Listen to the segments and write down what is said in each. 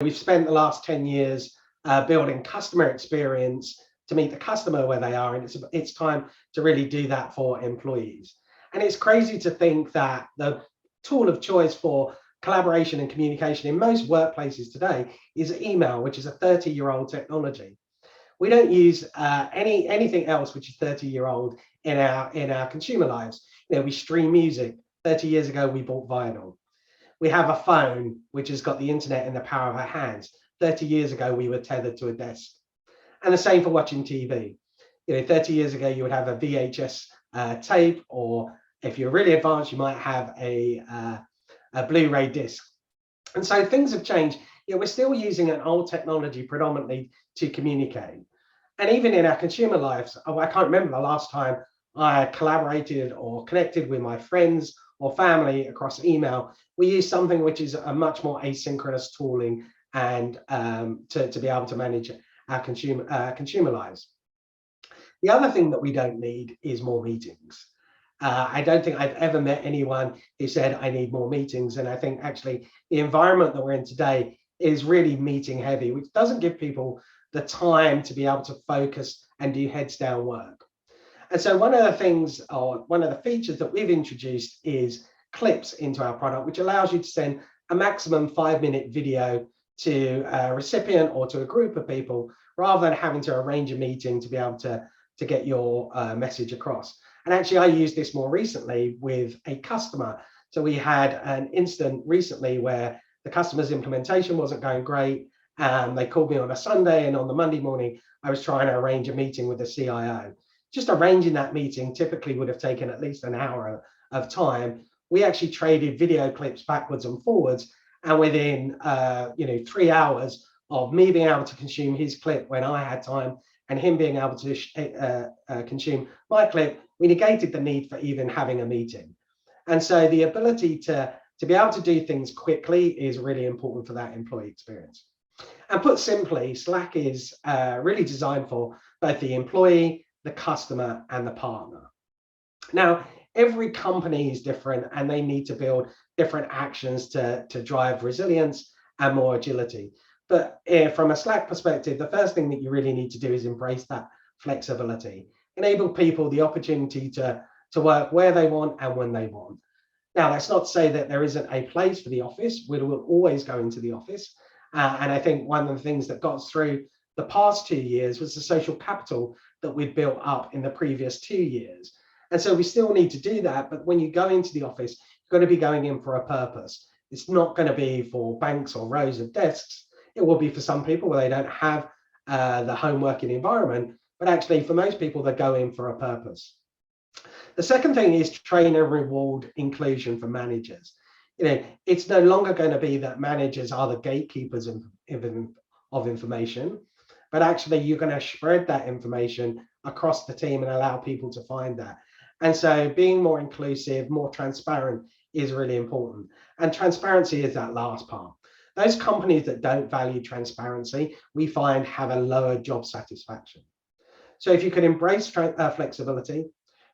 We've spent the last 10 years building customer experience to meet the customer where they are, and it's time to really do that for employees. And it's crazy to think that the tool of choice for collaboration and communication in most workplaces today is email, which is a 30-year-old technology. We don't use anything else which is 30-year-old in our consumer lives. We stream music. 30 years ago, we bought vinyl. We have a phone which has got the internet in the power of our hands. 30 years ago, we were tethered to a desk. And the same for watching TV. 30 years ago, you would have a VHS tape, or if you're really advanced, you might have a Blu-ray disc. And so things have changed. We're still using an old technology predominantly to communicate. And even in our consumer lives, I can't remember the last time I collaborated or connected with my friends or family across email. We use something which is a much more asynchronous tooling and to be able to manage our consumer lives. The other thing that we don't need is more meetings. I don't think I've ever met anyone who said, I need more meetings. And I think actually the environment that we're in today is really meeting heavy, which doesn't give people the time to be able to focus and do heads down work. And so one of the things, or one of the features that we've introduced is clips into our product, which allows you to send a maximum 5-minute video to a recipient or to a group of people, rather than having to arrange a meeting to be able to get your message across. And actually, I used this more recently with a customer. So we had an incident recently where the customer's implementation wasn't going great. They called me on a Sunday, and on the Monday morning, I was trying to arrange a meeting with the CIO. Just arranging that meeting typically would have taken at least an hour of time. We actually traded video clips backwards and forwards, and within 3 hours of me being able to consume his clip when I had time, and him being able to consume my clip, we negated the need for even having a meeting. And so the ability to be able to do things quickly is really important for that employee experience. And put simply, Slack is really designed for both the employee, the customer, and the partner. Now, every company is different, and they need to build different actions to drive resilience and more agility. But from a Slack perspective, the first thing that you really need to do is embrace that flexibility. Enable people the opportunity to work where they want and when they want. Now, that's not to say that there isn't a place for the office. We will always go into the office. And I think one of the things that got us through the past 2 years was the social capital that we'd built up in the previous 2 years. And so we still need to do that. But when you go into the office, you're going to be going in for a purpose. It's not going to be for banks or rows of desks. It will be for some people where they don't have the home working environment. But actually, for most people, they go in for a purpose. The second thing is train and reward inclusion for managers. It's no longer going to be that managers are the gatekeepers of information, but actually you're going to spread that information across the team and allow people to find that. And so being more inclusive, more transparent is really important. And transparency is that last part. Those companies that don't value transparency, we find have a lower job satisfaction. So if you can embrace flexibility,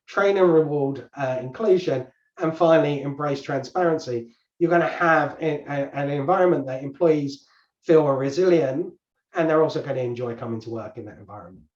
train and reward inclusion, and finally embrace transparency, you're going to have an environment that employees feel are resilient, and they're also going to enjoy coming to work in that environment.